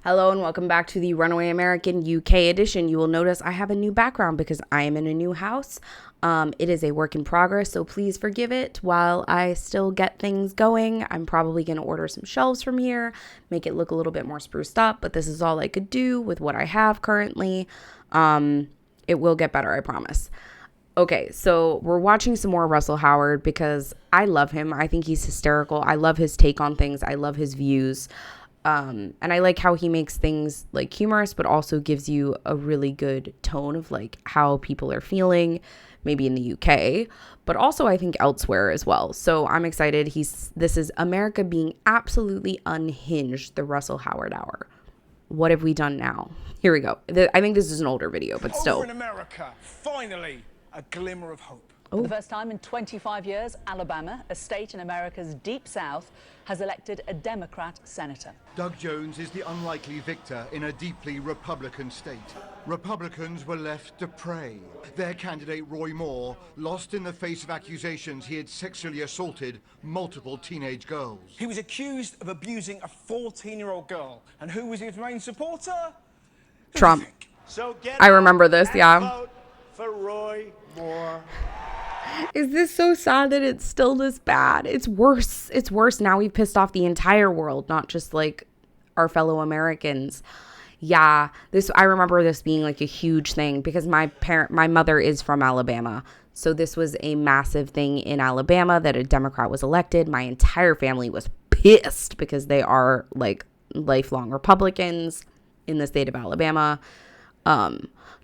Hello and welcome back to the Runaway American UK edition. You will notice I have a new background because I am in a new house. It is a work in progress, so please forgive it while I still get things going. I'm probably going to order some shelves from here, make it look a little bit more spruced up, but this is all I could do with what I have currently. It will get better, I promise. Okay, so we're watching some more Russell Howard because I love him. I think he's hysterical. I love his take on things. I love his views. And I like how he makes things like humorous, but also gives you a really good tone of like how people are feeling, maybe in the UK, but also I think elsewhere as well. So I'm excited. This is America Being Absolutely Unhinged, the Russell Howard Hour. What have we done now? Here we go. I think this is an older video, but still. Over in America, finally, a glimmer of hope. For the first time in 25 years, Alabama, a state in America's deep south, has elected a Democrat senator. Doug Jones is the unlikely victor in a deeply Republican state. Republicans were left to pray. Their candidate, Roy Moore, lost in the face of accusations he had sexually assaulted multiple teenage girls. He was accused of abusing a 14-year-old girl. And who was his main supporter? Trump. So I remember this, yeah. Vote for Roy Moore. Is this so sad that it's still this bad? It's worse. It's worse. Now we've pissed off the entire world, not just like our fellow Americans. Yeah, I remember this being like a huge thing because my mother is from Alabama. So this was a massive thing in Alabama that a Democrat was elected. My entire family was pissed because they are like lifelong Republicans in the state of Alabama.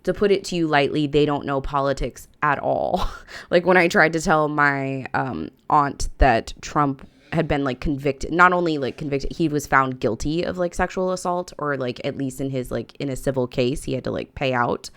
To put it to you lightly, they don't know politics at all. Like when I tried to tell my aunt that Trump had been like convicted, not only like convicted, he was found guilty of like sexual assault, or like at least in his like in a civil case, he had to like pay out.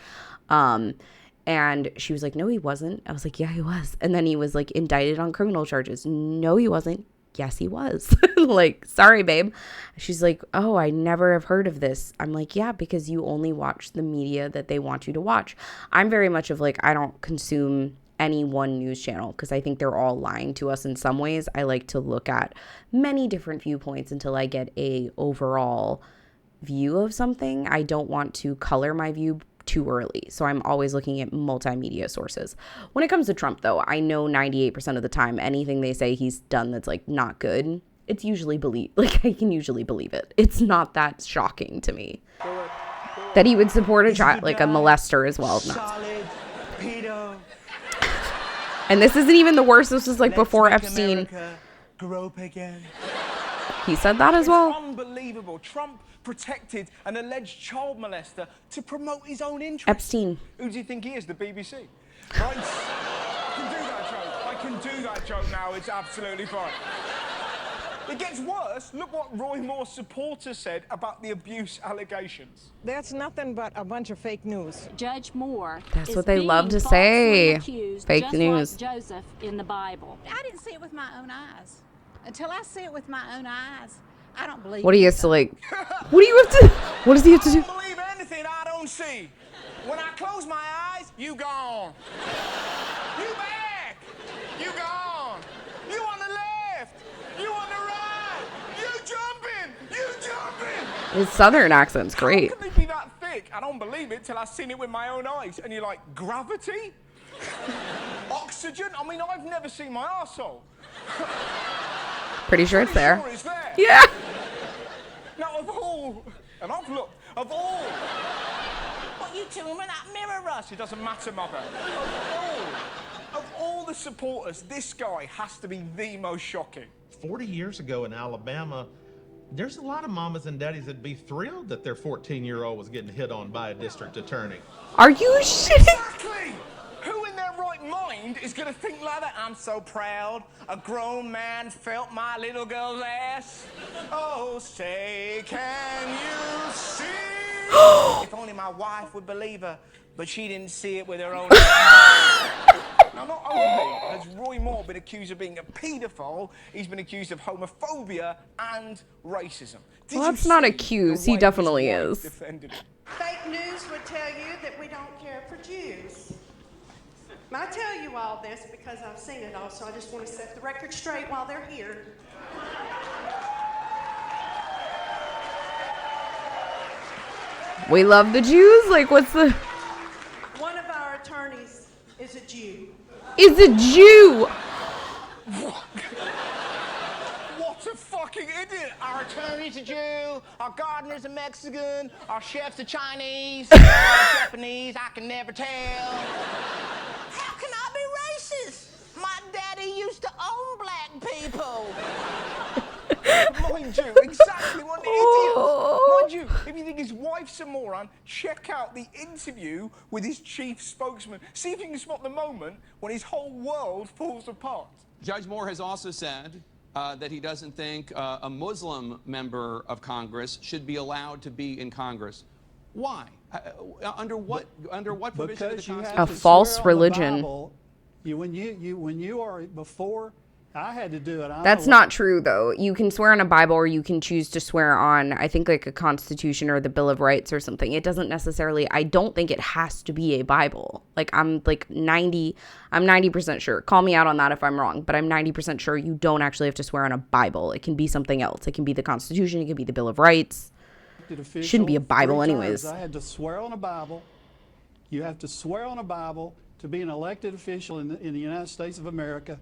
And she was like, no, he wasn't. I was like, yeah, he was. And then he was like indicted on criminal charges. No, he wasn't. Yes, he was. Like, sorry, babe. She's like, oh, I never have heard of this. I'm like, yeah, because you only watch the media that they want you to watch. I'm very much of like, I don't consume any one news channel because I think they're all lying to us in some ways. I like to look at many different viewpoints until I get a overall view of something. I don't want to color my view too early. So I'm always looking at multimedia sources. When it comes to Trump, though, I know 98% of the time anything they say he's done that's like not good, it's usually I can usually believe it. It's not that shocking to me that he would support a child, like a molester as well. Solid pedo. And this isn't even the worst. This was like before Epstein. Grope again. He said that as well. Unbelievable. Trump protected an alleged child molester to promote his own interests. Epstein. Who do you think he is? The BBC? Right? I can do that joke now. It's absolutely fine. It gets worse. Look what Roy Moore's supporters said about the abuse allegations. That's nothing but a bunch of fake news. Judge Moore. That's is what they being love to falsely say. accused, Fake just news. like Joseph in the Bible. I didn't see it with my own eyes. Until I see it with my own eyes, I don't believe What do you it. have to like? What do you have to? What does he have to do? I don't believe anything I don't see. When I close my eyes, you gone. You back. You gone. You on the left. You on the right. You jumping. You jumping. His southern accent's great. How can they be that thick? I don't believe it till I've seen it with my own eyes. And you're like, gravity? Oxygen? I mean, I've never seen my arsehole. Pretty sure it's there. Sure it's there. Yeah. Now, of all, and I've looked, of all. What you doing with that mirror, Russ? It doesn't matter, mother. Of all the supporters, this guy has to be the most shocking. 40 years ago in Alabama, there's a lot of mamas and daddies that'd be thrilled that their 14-year-old was getting hit on by a district attorney. Are you shitting? Exactly! Who in their right mind is going to think like that? I'm so proud. A grown man felt my little girl's ass. Oh, say, can you see? If only my wife would believe her, but she didn't see it with her own eyes. Now, not only has Roy Moore been accused of being a paedophile, he's been accused of homophobia and racism. Well, that's not accused. He definitely is. Defended him? Fake news would tell you that we don't care for Jews. I tell you all this because I've seen it all, so I just want to set the record straight while they're here. We love the Jews? Like, what's the... One of our attorneys is a Jew. Is a Jew. What a fucking idiot! Our attorney's a Jew, our gardener's a Mexican, our chef's a Chinese, our Japanese, I can never tell. How can I be racist? My daddy used to own black people. Mind you, exactly what an idiot. Mind you, if you think his wife's a moron, check out the interview with his chief spokesman. See if you can spot the moment when his whole world falls apart. Judge Moore has also said that he doesn't think a Muslim member of Congress should be allowed to be in Congress. Why? Under what provision of the Constitution? A false religion. When you are before, I had to do it. That's not true, though. You can swear on a Bible, or you can choose to swear on, I think, like a Constitution or the Bill of Rights or something. It doesn't necessarily, I don't think it has to be a Bible. Like, I'm 90% sure. Call me out on that if I'm wrong, but I'm 90% sure you don't actually have to swear on a Bible. It can be something else. It can be the Constitution. It can be the Bill of Rights. It shouldn't be a Bible anyways. I had to swear on a Bible. You have to swear on a Bible to be an elected official in the United States of America.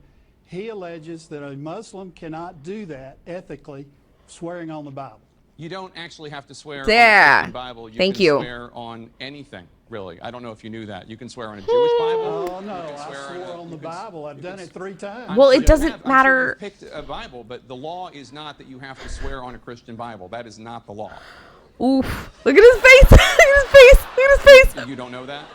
He alleges that a Muslim cannot do that ethically, swearing on the Bible. You don't actually have to swear on Yeah. the Bible. You Thank can you. swear on anything, really. I don't know if you knew that. You can swear on a Jewish Bible. Oh, no, I swore on the Bible. I've done it 3 times. Well, it You doesn't have- I'm matter. sure you've picked a Bible, but the law is not that you have to swear on a Christian Bible. That is not the law. Oof. Look at his face. Look at his face. Look at his face. You don't know that?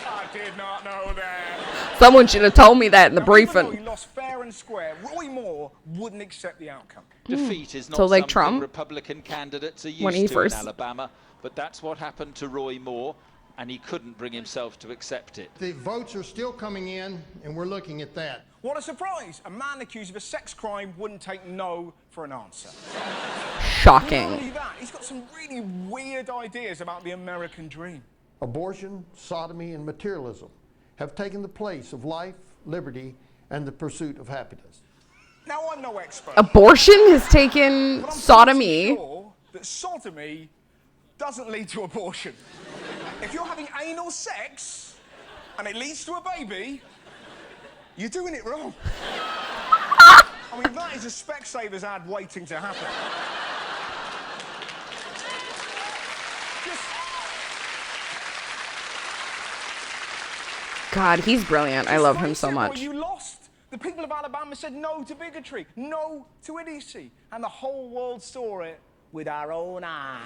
I did not know that. Someone should have told me that in the Now, even though briefing. he lost fair and square, Roy Moore wouldn't accept the outcome. Defeat is not So, like something Trump, Republican candidates are when he used to first- in Alabama, but that's what happened to Roy Moore, and he couldn't bring himself to accept it. The votes are still coming in, and we're looking at that. What a surprise! A man accused of a sex crime wouldn't take no for an answer. Not Shocking. only that, he's got some really weird ideas about the American dream. Abortion, sodomy, and materialism have taken the place of life, liberty, and the pursuit of happiness. Now, I'm no expert. Abortion has taken but I'm sodomy. pretty sure that sodomy doesn't lead to abortion. If you're having anal sex and it leads to a baby, you're doing it wrong. I mean, that is a Specsavers ad waiting to happen. God, he's brilliant. I love him so Well, much. you lost. The people of Alabama said no to bigotry, no to idiocy, and the whole world saw it with our own eyes.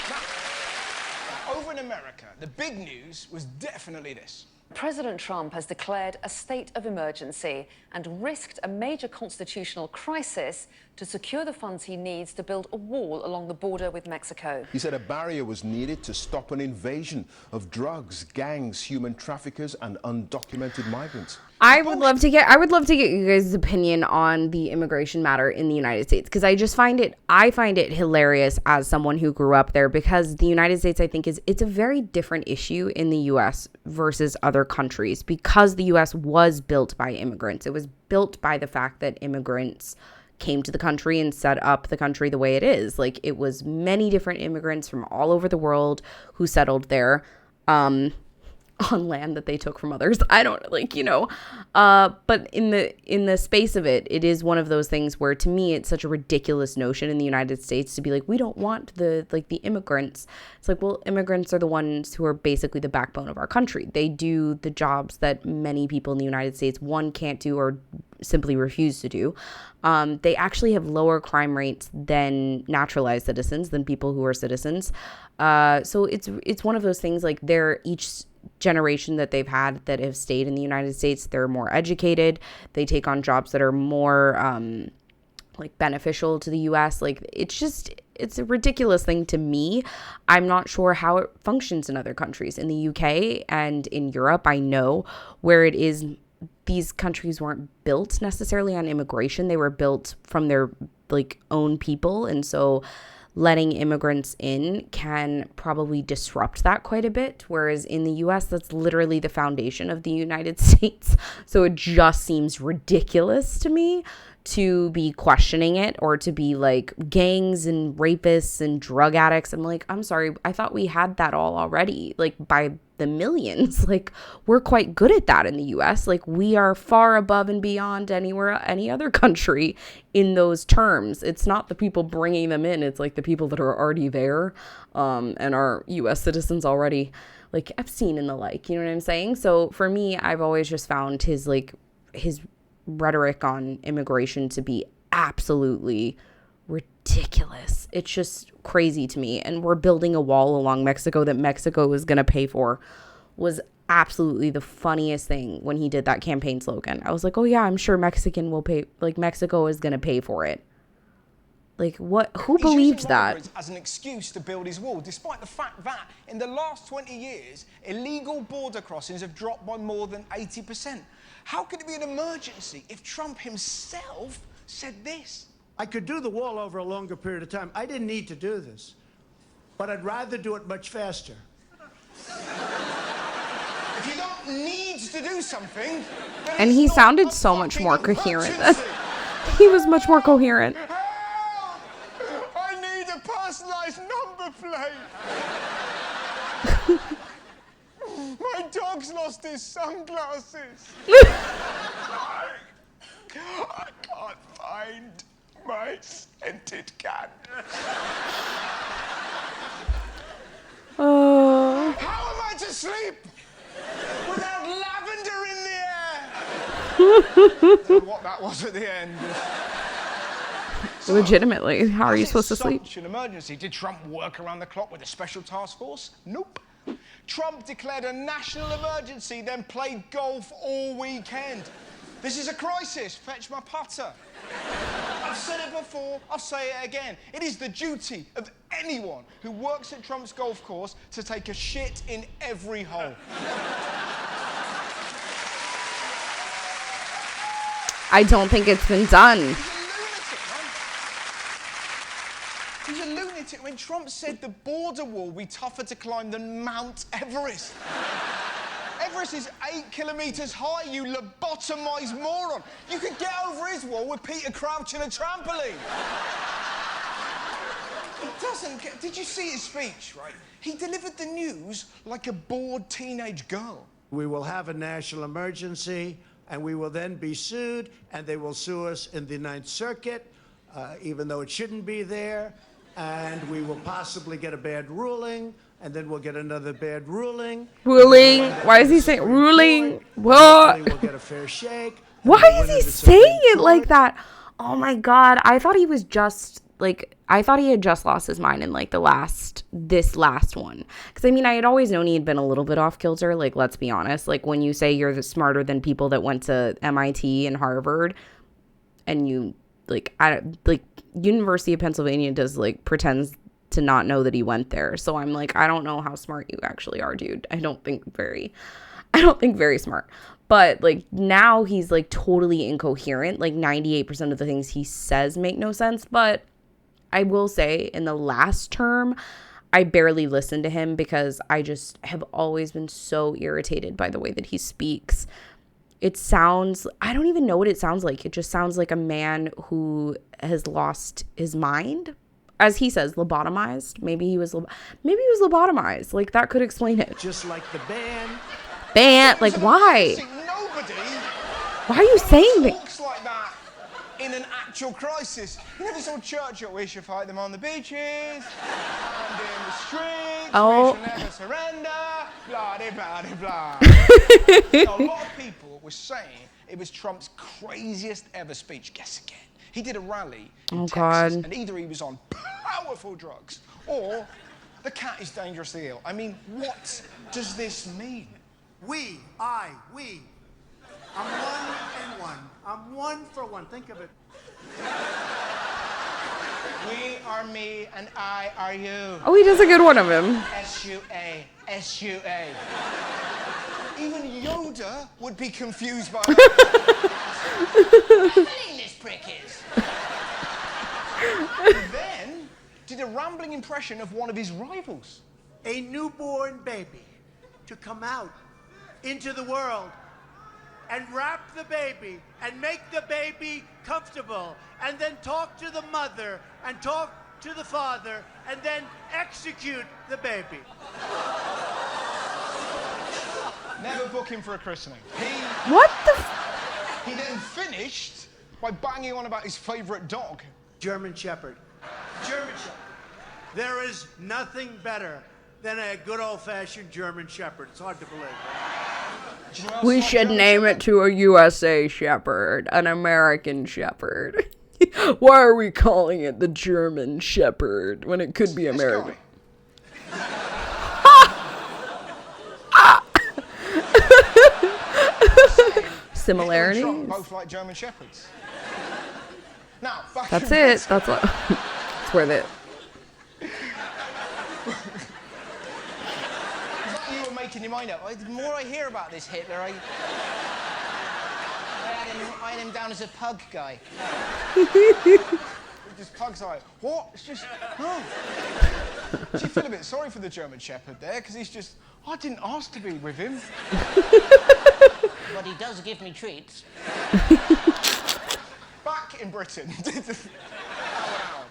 Now, over in America, the big news was definitely this. President Trump has declared a state of emergency and risked a major constitutional crisis to secure the funds he needs to build a wall along the border with Mexico. He said a barrier was needed to stop an invasion of drugs, gangs, human traffickers, and undocumented migrants. I would love to get you guys' opinion on the immigration matter in the United States, because I find it hilarious as someone who grew up there, because the United States, I think, it's a very different issue in the US versus other countries, because the US was built by immigrants. It was built by the fact that immigrants came to the country and set up the country the way it is. Like, it was many different immigrants from all over the world who settled there. On land that they took from others. I don't but in the space of it, it is one of those things where, to me, it's such a ridiculous notion in the United States to be like, we don't want the immigrants. It's like, well, immigrants are the ones who are basically the backbone of our country. They do the jobs that many people in the United States, one, can't do or simply refuse to do. They actually have lower crime rates than naturalized citizens, than people who are citizens. So it's one of those things, like, they're each generation that they've had that have stayed in the United States, they're more educated. They take on jobs that are more beneficial to the US. Like, it's a ridiculous thing to me. I'm not sure how it functions in other countries. In the UK and in Europe, I know where it is. These countries weren't built necessarily on immigration. They were built from their own people. And so letting immigrants in can probably disrupt that quite a bit. Whereas in the US, that's literally the foundation of the United States. So it just seems ridiculous to me to be questioning it or to be like gangs and rapists and drug addicts. I'm like, I'm sorry, I thought we had that all already, like by the millions. Like, we're quite good at that in the US. Like, we are far above and beyond any other country in those terms. It's not the people bringing them in, it's like the people that are already there and are US citizens already, like Epstein and the like, you know what I'm saying? So for me, I've always just found his rhetoric on immigration to be absolutely ridiculous. It's just crazy to me. And we're building a wall along Mexico that Mexico is going to pay for was absolutely the funniest thing when he did that campaign slogan. I was like, oh yeah, I'm sure Mexican will pay, like Mexico is going to pay for it. Like, what? Who believed that? As an excuse to build his wall, despite the fact that in the last 20 years, illegal border crossings have dropped by more than 80%. How could it be an emergency if Trump himself said this? I could do the wall over a longer period of time. I didn't need to do this, but I'd rather do it much faster. If you don't need to do something... And he sounded so much more coherent. He was much more coherent. I need a personalized number plate. My dog's lost his sunglasses. I can't find my scented cat. Oh. How am I to sleep without lavender in the air? I don't know what that was at the end. Legitimately, how are you supposed to sleep? Such an emergency. Did Trump work around the clock with a special task force? Nope. Trump declared a national emergency, then played golf all weekend. This is a crisis. Fetch my putter. I've said it before, I'll say it again. It is the duty of anyone who works at Trump's golf course to take a shit in every hole. I don't think it's been done. He's a lunatic. When Trump said the border wall will be tougher to climb than Mount Everest. Everest is 8 kilometers high, you lobotomized moron. You could get over his wall with Peter Crouch and a trampoline. It doesn't get... Did you see his speech, right? He delivered the news like a bored teenage girl. We will have a national emergency, and we will then be sued, and they will sue us in the Ninth Circuit, even though it shouldn't be there. And we will possibly get a bad ruling, and then we'll get another bad ruling. Ruling? Why is he saying ruling? What? We'll get a fair shake. Why is he saying it like that? Oh my God. I thought he was just like, I thought he had just lost his mind in like this last one. Because I mean, I had always known he had been a little bit off kilter. Like, let's be honest. Like, when you say you're smarter than people that went to MIT and Harvard, and you University of Pennsylvania does like pretends to not know that he went there. So I'm like, I don't know how smart you actually are, dude. I don't think very smart. But like now he's like totally incoherent. Like 98% of the things he says make no sense. But I will say in the last term, I barely listened to him because I just have always been so irritated by the way that he speaks. It sounds, I don't even know what it sounds like. It just sounds like a man who has lost his mind. As he says, lobotomized. Maybe he was lobotomized. Like, that could explain it. Just like the band. Like, why? Nobody. Why are you saying that? Talks like that in an actual crisis. You never saw Churchill. We should fight them on the beaches and in the streets. Oh. We should never surrender. Blah de blah de blah. A lot of people were saying it was Trump's craziest ever speech. Guess again. He did a rally in Texas, and either he was on powerful drugs or the cat is dangerously ill. I mean, what does this mean? We. I'm one and one. I'm one for one. Think of it. We are me and I are you. Oh, he does a good one of him. S-U-A. S-U-A. Even Yoda would be confused by this prick is. Then did a rambling impression of one of his rivals. A newborn baby to come out into the world and wrap the baby and make the baby comfortable and then talk to the mother and talk to the father and then execute the baby. Never book him for a christening. What the He then finished by banging on about his favourite dog. German Shepherd. German Shepherd. There is nothing better than a good old-fashioned German Shepherd. It's hard to believe. We should name it to a USA Shepherd, an American Shepherd. Why are we calling it the German Shepherd when it could be American? Similarities? Hitler and Trump both like German Shepherds. Now, back That's in it. That's what. That's where the. You were making your mind up. The more I hear about this Hitler, I had him down as a pug guy. Just pugs are like, what? It's just, no. Do you feel a bit sorry for the German Shepherd there? Because he's just, I didn't ask to be with him. But he does give me treats. Back in Britain.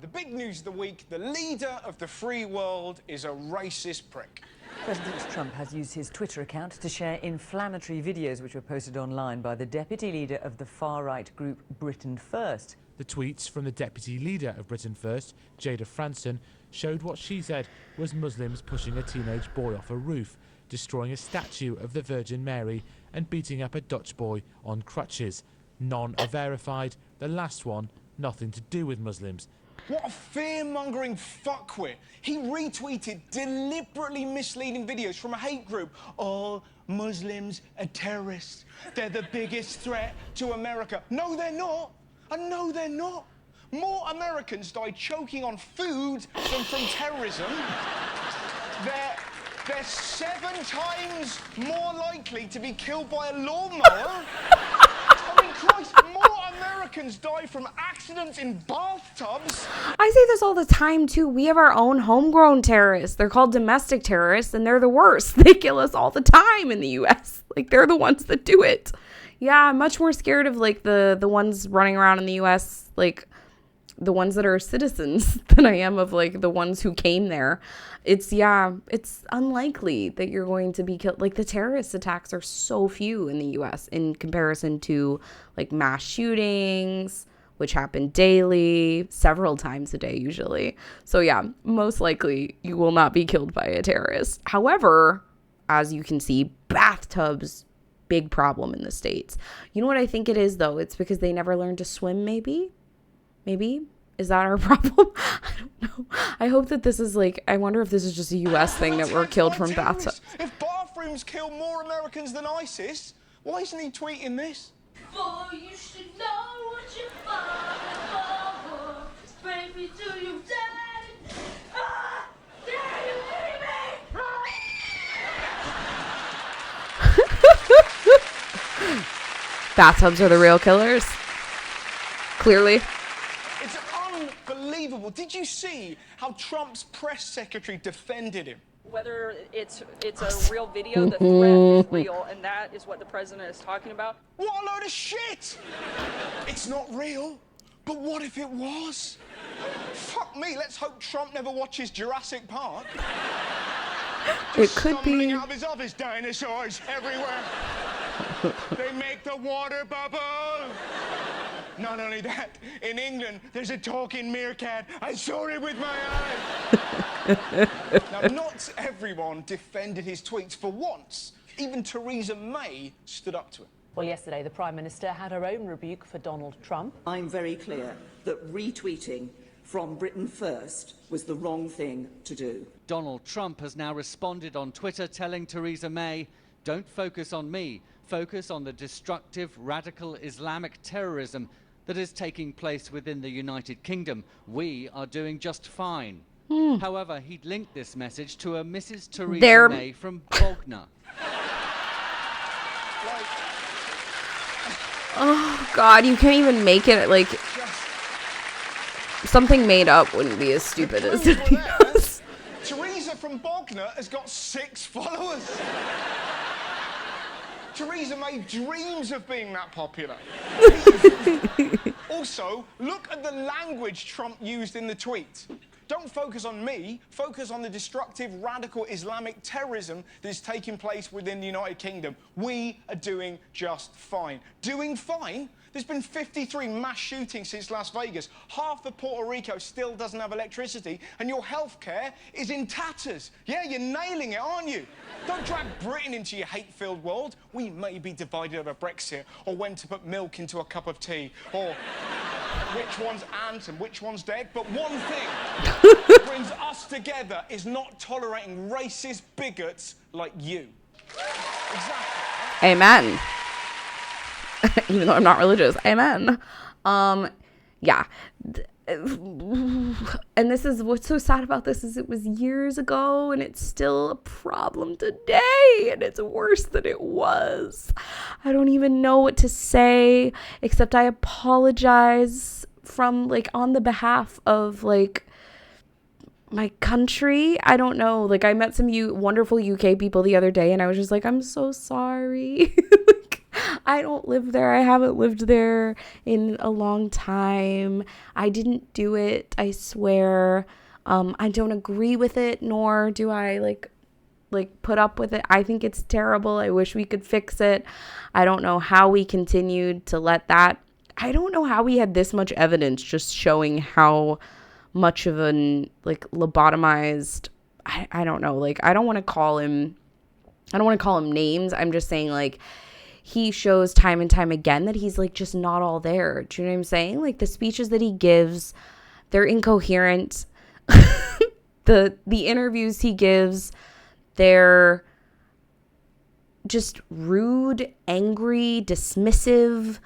The big news of the week, the leader of the free world is a racist prick. President Trump has used his Twitter account to share inflammatory videos which were posted online by the deputy leader of the far-right group Britain First. The tweets from the deputy leader of Britain First, Jada Franson, showed what she said was Muslims pushing a teenage boy off a roof, destroying a statue of the Virgin Mary and beating up a Dutch boy on crutches. None are verified. The last one, nothing to do with Muslims. What a fear-mongering fuckwit. He retweeted deliberately misleading videos from a hate group. All Muslims are terrorists. They're the biggest threat to America. No, they're not. And no, they're not. More Americans die choking on food than from terrorism. They're 7 times more likely to be killed by a lawnmower. I mean, Christ, more Americans die from accidents in bathtubs. I say this all the time, too. We have our own homegrown terrorists. They're called domestic terrorists, and they're the worst. They kill us all the time in the U.S. Like, they're the ones that do it. Yeah, I'm much more scared of, like, the ones running around in the U.S., like, the ones that are citizens than I am of, like, the ones who came there. It's unlikely that you're going to be killed. Like, the terrorist attacks are so few in the U.S. in comparison to, like, mass shootings, which happen daily, several times a day usually. So, yeah, most likely you will not be killed by a terrorist. However, as you can see, bathtubs, big problem in the States. You know what I think it is, though? It's because they never learned to swim, maybe? Maybe? Is that our problem? I don't know. I hope that this is like, I wonder if this is just a U.S. thing that we're killed from bathtubs. If bathrooms kill more Americans than ISIS, why isn't he tweeting this? Boy, you should know what you're fighting for. Baby, do you daddy? Ah! Dare you leave me? Bathtubs are the real killers. Clearly. It's unbelievable. Did you see how Trump's press secretary defended him? Whether it's a real video, the threat is real, and that is what the president is talking about. What a load of shit! It's not real, but what if it was? Fuck me, let's hope Trump never watches Jurassic Park. It could be. Out of his office, dinosaurs everywhere. They make the water bubble. Not only that, in England, there's a talking meerkat. I saw it with my eyes. Now, not everyone defended his tweets for once. Even Theresa May stood up to him. Well, yesterday, the Prime Minister had her own rebuke for Donald Trump. I'm very clear that retweeting from Britain First was the wrong thing to do. Donald Trump has now responded on Twitter telling Theresa May, "Don't focus on me. Focus on the destructive, radical Islamic terrorism that is taking place within the United Kingdom. We are doing just fine." However, he'd linked this message to a Mrs. Theresa May from Bognor. Oh, God, you can't even make it, like, something made up wouldn't be as stupid as it is. Theresa from Bognor has got 6 followers. Theresa May dreams of being that popular. Also, look at the language Trump used in the tweet. Don't focus on me, focus on the destructive radical Islamic terrorism that is taking place within the United Kingdom. We are doing just fine. Doing fine? There's been 53 mass shootings since Las Vegas. Half of Puerto Rico still doesn't have electricity, and your healthcare is in tatters. Yeah, you're nailing it, aren't you? Don't drag Britain into your hate-filled world. We may be divided over Brexit, or when to put milk into a cup of tea, or which one's Ant and which one's Dead. But one thing that brings us together is not tolerating racist bigots like you. Exactly. Amen. Even though I'm not religious. Amen. Yeah. And this is what's so sad about this is it was years ago and it's still a problem today, and it's worse than it was. I don't even know what to say except I apologize from like on the behalf of like my country. I don't know. Like I met some wonderful UK people the other day and I was just like, I'm so sorry. I don't live there. I haven't lived there in a long time. I didn't do it. I swear. I don't agree with it, nor do I like put up with it. I think it's terrible. I wish we could fix it. I don't know how we continued to let that. I don't know how we had this much evidence just showing how much of an like lobotomized. I don't know. Like I don't want to call him names. I'm just saying like he shows time and time again that he's like just not all there. Do you know what I'm saying? Like the speeches that he gives, they're incoherent. The interviews he gives, they're just rude, angry, dismissive.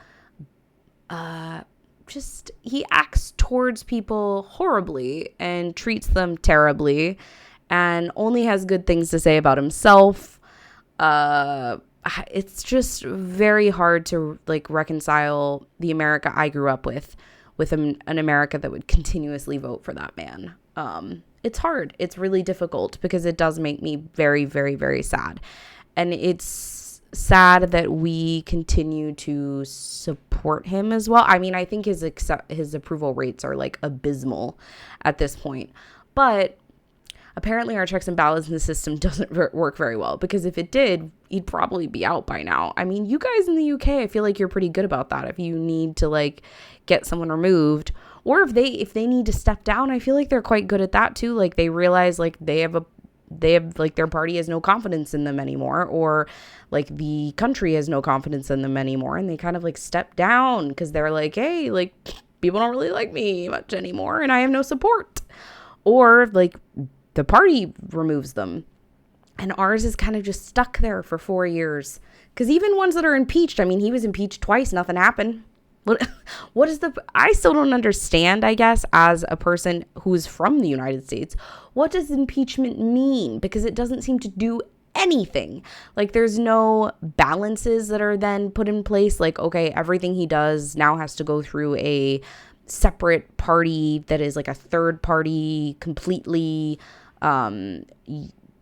Just he acts towards people horribly and treats them terribly and only has good things to say about himself. It's just very hard to like reconcile the America I grew up with an America that would continuously vote for that man. It's hard. It's really difficult because it does make me very, very, very sad. And it's sad that we continue to support him as well. I mean, I think his approval rates are like abysmal at this point. But apparently our checks and balances in the system doesn't work very well, because if it did, he'd probably be out by now. I mean, you guys in the UK, I feel like you're pretty good about that. If you need to like get someone removed, or if they need to step down, I feel like they're quite good at that too. Like they realize like they have like their party has no confidence in them anymore, or like the country has no confidence in them anymore, and they kind of like step down because they're like, hey, like people don't really like me much anymore and I have no support. Or like the party removes them. And ours is kind of just stuck there for 4 years. Because even ones that are impeached, I mean, he was impeached twice, nothing happened. What is I still don't understand, I guess, as a person who's from the United States, what does impeachment mean? Because it doesn't seem to do anything. Like there's no balances that are then put in place. Like, okay, everything he does now has to go through a separate party that is like a third party, completely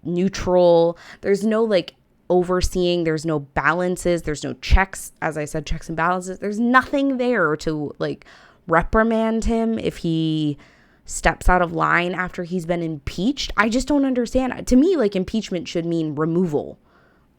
neutral. There's no like overseeing, there's no balances, there's no checks, as I said, checks and balances. There's nothing there to like reprimand him if he steps out of line after he's been impeached. I just don't understand. To me, like impeachment should mean removal.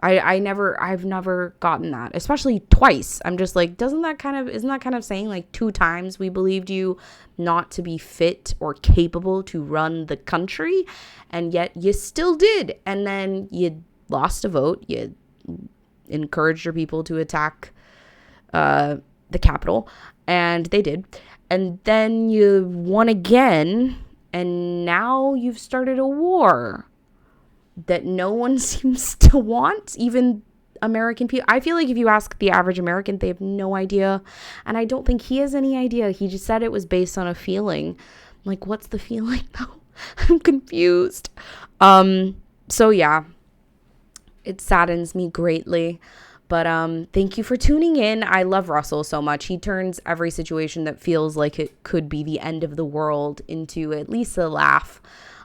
I've never gotten that, especially twice. I'm just like, isn't that kind of saying like 2 times we believed you not to be fit or capable to run the country, and yet you still did, and then you lost a vote, you encouraged your people to attack the Capitol, and they did, and then you won again, and now you've started a war that no one seems to want, even American people. I feel like if you ask the average American, they have no idea. And I don't think he has any idea. He just said it was based on a feeling. I'm like, what's the feeling though? I'm confused. So yeah, it saddens me greatly. But thank you for tuning in. I love Russell so much. He turns every situation that feels like it could be the end of the world into at least a laugh.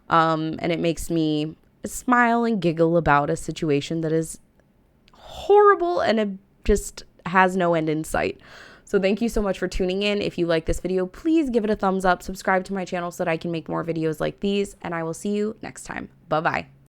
And it makes me smile and giggle about a situation that is horrible, and it just has no end in sight. So thank you so much for tuning in. If you like this video, please give it a thumbs up, subscribe to my channel so that I can make more videos like these, and I will see you next time. Bye-bye.